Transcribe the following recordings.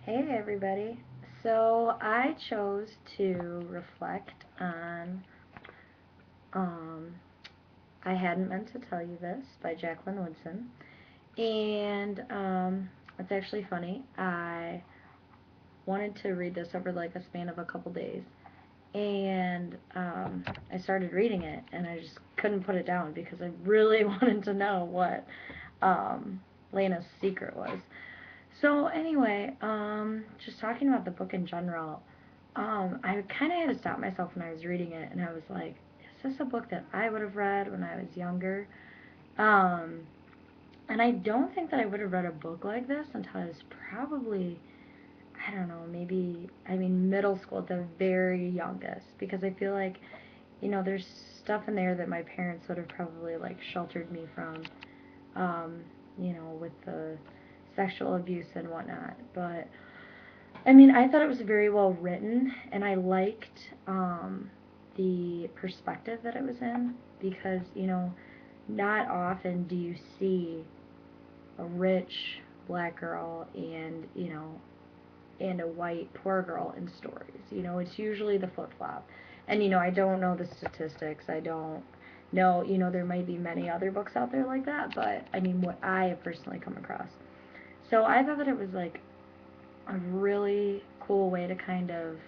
Hey everybody. So I chose to reflect on um, I Hadn't Meant to Tell You This by Jacqueline Woodson. And it's actually funny. I wanted to read this over like a span of a couple days. And I started reading it and I just couldn't put it down because I really wanted to know what Lena's secret was. So anyway, just talking about the book in general, I kind of had to stop myself when I was reading it, and I was like, "Is this a book that I would have read when I was younger?" Um, and I don't think that I would have read a book like this until I was probably, I don't know, maybe, I mean, middle school at the very youngest, because I feel like, there's stuff in there that my parents would have probably like sheltered me from, um, with the sexual abuse and whatnot. But I mean, I thought it was very well written, and I liked the perspective that it was in because, not often do you see a rich black girl and, and a white poor girl in stories. It's usually the flip flop. And, I don't know the statistics. I don't know, there might be many other books out there like that, but I mean, what I have personally come across. So I thought that it was like a really cool way to kind of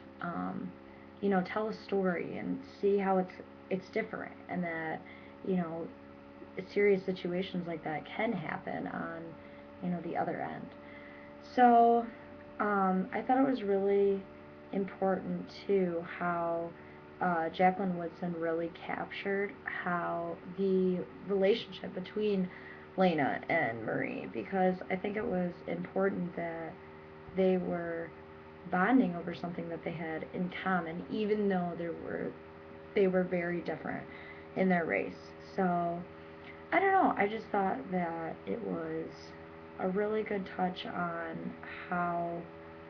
tell a story and see how it's different, and that you know serious situations like that can happen on the other end. So I thought it was really important too how Jacqueline Woodson really captured how the relationship between Lena and Marie, because I think it was important that they were bonding over something that they had in common, even though they were very different in their race. So I don't know. I just thought that it was a really good touch on how,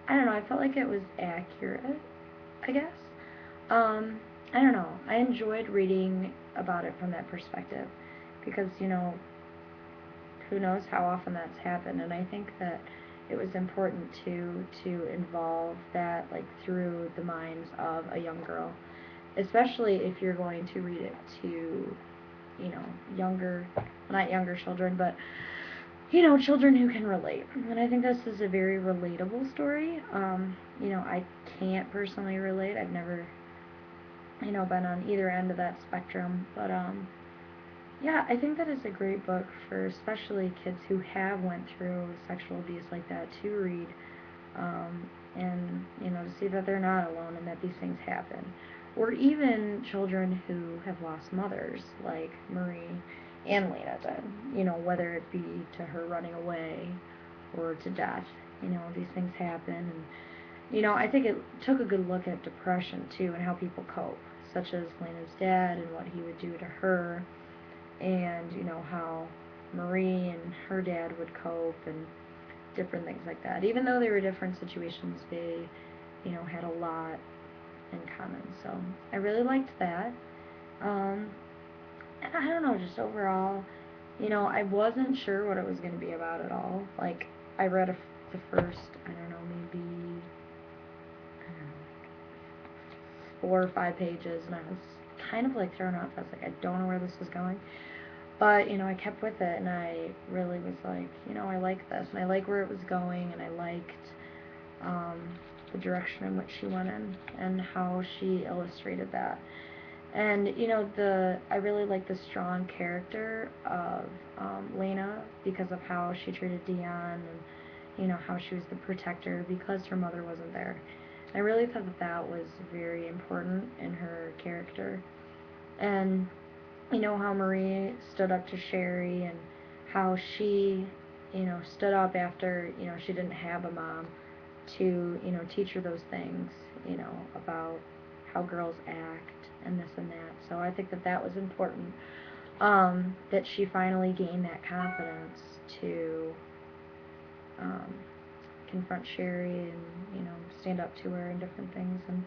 I don't know. I felt like it was accurate, I guess. Um, I don't know. I enjoyed reading about it from that perspective because who knows how often that's happened, and I think that it was important to involve that like through the minds of a young girl, especially if you're going to read it to younger, not younger children, but children who can relate. And I think this is a very relatable story. I can't personally relate. I've never been on either end of that spectrum, but yeah, I think that is a great book for especially kids who have went through sexual abuse like that to read, and to see that they're not alone and that these things happen, or even children who have lost mothers like Marie and Lena did. Whether it be to her running away or to death. These things happen, and I think it took a good look at depression too and how people cope, such as Lena's dad and what he would do to her, and how Marie and her dad would cope and different things like that. Even though they were different situations, they had a lot in common. So I really liked that. Um, and I don't know, just overall, I wasn't sure what it was going to be about at all. Like I read the first, I don't know, maybe I don't know, 4 or 5 pages, and I was kind of like thrown off. I was like, I don't know where this is going. But, I kept with it, and I really was like, I like this, and I like where it was going, and I liked um, the direction in which she went in, and how she illustrated that. And, I really like the strong character of Lena because of how she treated Dion, and, how she was the protector because her mother wasn't there. I really thought that that was very important in her character. And how Marie stood up to Sherry, and how she, stood up after, she didn't have a mom to, teach her those things, about how girls act and this and that. So I think that that was important, that she finally gained that confidence to um, confront Sherry and, stand up to her and different things. And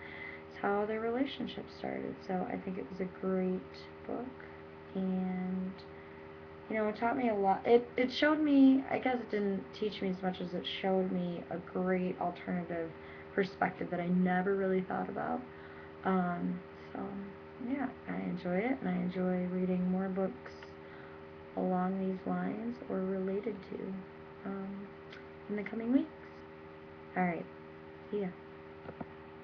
it's how their relationship started. So I think it was a great book. And It taught me a lot. It showed me, I guess it didn't teach me as much as it showed me a great alternative perspective that I never really thought about. Um, so, yeah, I enjoy it, and I enjoy reading more books along these lines or related to um, in the coming weeks. Alright, see ya.